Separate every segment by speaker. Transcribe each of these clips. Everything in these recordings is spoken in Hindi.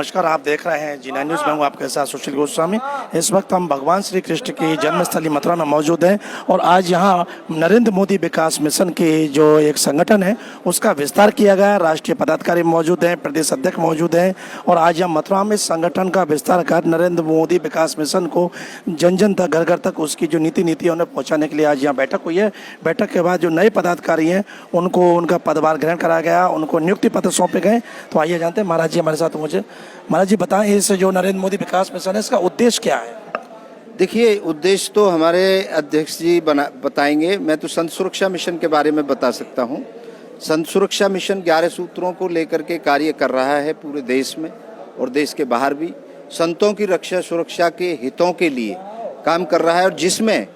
Speaker 1: नमस्कार, आप देख रहे हैं जी9 न्यूज़। मैं हूं आपके साथ सुशील गोस्वामी। इस वक्त हम भगवान श्री कृष्ण की जन्मस्थली मथुरा में मौजूद हैं और आज यहां नरेंद्र मोदी विकास मिशन की जो एक संगठन है उसका विस्तार किया गया है। राष्ट्रीय पदाधिकारी मौजूद हैं, प्रदेश अध्यक्ष मौजूद हैं और आज यहाँ मथुरा में संगठन का विस्तार कर नरेंद्र मोदी विकास मिशन को जन जन तक, घर घर तक उसकी जो नीति उन्हें पहुँचाने के लिए आज यहाँ बैठक हुई है। बैठक के बाद जो नए पदाधिकारी हैं उनको उनका पदभार ग्रहण कराया गया, उनको नियुक्ति पत्र सौंपे गए। तो आइए जानते हैं, महाराज जी हमारे साथ मुझे। महाराज जी बताएं, इस जो नरेंद्र मोदी विकास मिशन है इसका उद्देश्य क्या है?
Speaker 2: देखिए, उद्देश्य तो हमारे अध्यक्ष जी बताएंगे। मैं तो संत सुरक्षा मिशन के बारे में बता सकता हूँ। संत सुरक्षा मिशन 11 सूत्रों को लेकर के कार्य कर रहा है पूरे देश में और देश के बाहर भी। संतों की रक्षा सुरक्षा के हितों के लिए काम कर रहा है और जिसमें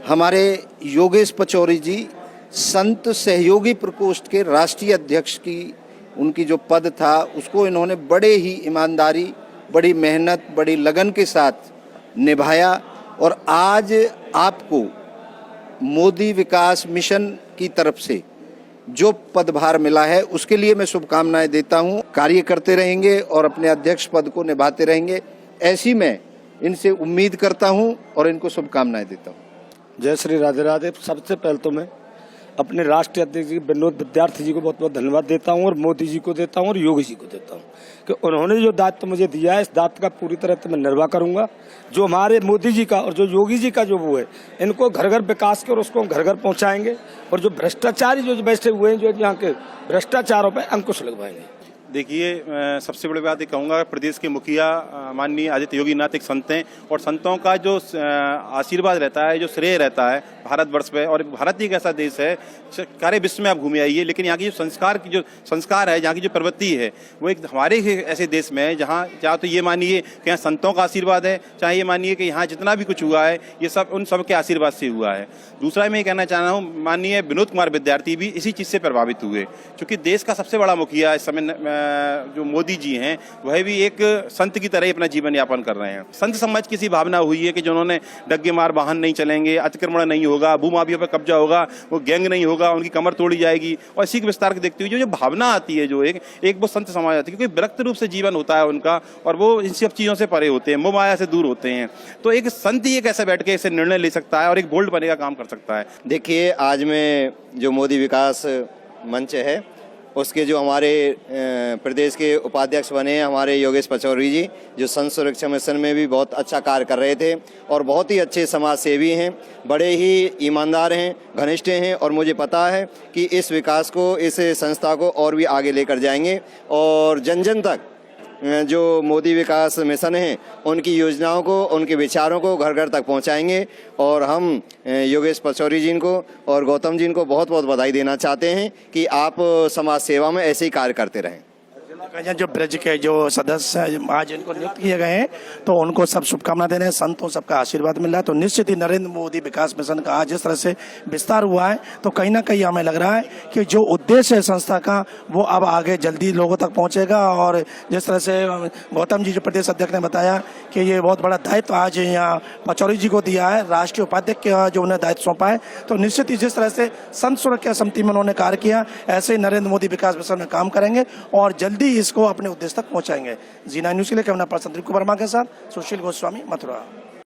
Speaker 2: हमारे योगेश पचौरी जी संत सहयोगी प्रकोष्ठ के राष्ट्रीय अध्यक्ष की उनकी जो पद था उसको इन्होंने बड़े ही ईमानदारी, बड़ी मेहनत, बड़ी लगन के साथ निभाया और आज आपको मोदी विकास मिशन की तरफ से जो पदभार मिला है उसके लिए मैं शुभकामनाएं देता हूं। कार्य करते रहेंगे और अपने अध्यक्ष पद को निभाते रहेंगे, ऐसी मैं इनसे उम्मीद करता हूं और इनको शुभकामनाएं देता हूं।
Speaker 3: जय श्री राधे राधे। सबसे पहले तो मैं अपने राष्ट्रीय अध्यक्ष जी विनोद विद्यार्थी जी को बहुत बहुत धन्यवाद देता हूं और मोदी जी को देता हूं और योगी जी को देता हूं कि उन्होंने जो दायित्व मुझे दिया है इस दायित्व का पूरी तरह से मैं निर्वाह करूंगा। जो हमारे मोदी जी का और जो योगी जी का जो वो है, इनको घर घर विकास के और उसको घर घर पहुंचाएंगे और जो भ्रष्टाचारी जो बैठे हुए हैं, जो यहाँ के भ्रष्टाचारों पर अंकुश लगवाएंगे।
Speaker 4: देखिए, सबसे बड़ी बात ये कहूँगा, प्रदेश के मुखिया माननीय आदित्य योगी नाथ एक संत हैं और संतों का जो आशीर्वाद रहता है, जो श्रेय रहता है भारतवर्ष पे, और भारत एक ऐसा देश है, सारे विश्व में आप घूमे आइए, लेकिन यहाँ की जो संस्कार है, यहाँ की जो प्रवृत्ति है, वो एक हमारे ऐसे देश में है जहाँ चाहे तो ये मानिए कि यहाँ संतों का आशीर्वाद है, चाहे ये मानिए कि यहाँ जितना भी कुछ हुआ है ये सब उन सब के आशीर्वाद से हुआ है। दूसरा मैं ये कहना चाह रहा हूँ, माननीय विनोद कुमार विद्यार्थी भी इसी चीज़ से प्रभावित हुए, क्योंकि देश का सबसे बड़ा मुखिया इस समय जो मोदी जी हैं वह भी एक संत की तरह ही अपना जीवन यापन कर रहे हैं। संत समाज की सी भावना हुई है कि जिन्होंने डग्गे मार वाहन नहीं चलेंगे, अतिक्रमण नहीं होगा, भूमाफिया पर कब्जा होगा, वो गैंग नहीं होगा, उनकी कमर तोड़ी जाएगी, और इसी के विस्तार को देखते हुए जो भावना आती है, जो एक वो संत समाज आती है, क्योंकि विरक्त रूप से जीवन होता है उनका और वो इन सब चीज़ों से परे होते हैं, मोह माया से दूर होते हैं। तो एक संत ही एक ऐसा बैठ के ऐसे निर्णय ले सकता है और एक बोल्ड बने का काम कर सकता है।
Speaker 2: देखिए, आज में जो मोदी विकास मंच है उसके जो हमारे प्रदेश के उपाध्यक्ष बने हैं हमारे योगेश पचौरी जी, जो संत सुरक्षा मिशन में भी बहुत अच्छा कार्य कर रहे थे और बहुत ही अच्छे समाज सेवी हैं, बड़े ही ईमानदार हैं, घनिष्ठ हैं और मुझे पता है कि इस विकास को, इस संस्था को और भी आगे लेकर जाएंगे और जन जन तक जो मोदी विकास मिशन है उनकी योजनाओं को, उनके विचारों को घर घर तक पहुंचाएंगे। और हम योगेश पचौरी जी को और गौतम जी को बहुत बहुत बधाई देना चाहते हैं कि आप समाज सेवा में ऐसे ही कार्य करते रहें।
Speaker 1: जो ब्रज के जो सदस्य आज इनको नियुक्त किए गए हैं तो उनको सब शुभकामना दे रहे हैं, संतों सबका आशीर्वाद मिल रहा है। तो निश्चित ही नरेंद्र मोदी विकास मिशन का आज जिस तरह से विस्तार हुआ है तो कहीं ना कहीं हमें लग रहा है कि जो उद्देश्य है संस्था का वो अब आगे जल्दी लोगों तक पहुंचेगा। और जिस तरह से गौतम जी जो प्रदेश अध्यक्ष ने बताया कि ये बहुत बड़ा दायित्व आज यहाँ पचौरी जी को दिया है, राष्ट्रीय उपाध्यक्ष का जो उन्हें दायित्व सौंपा है, तो निश्चित ही जिस तरह से संत सुरक्षा समिति में उन्होंने कार्य किया ऐसे ही नरेंद्र मोदी विकास मिशन में काम करेंगे और जल्दी इसको अपने उद्देश्य तक पहुंचाएंगे। जी9 न्यूज़ के लिए कैमरा पर्सन दीपक वर्मा के साथ सुशील गोस्वामी, मथुरा।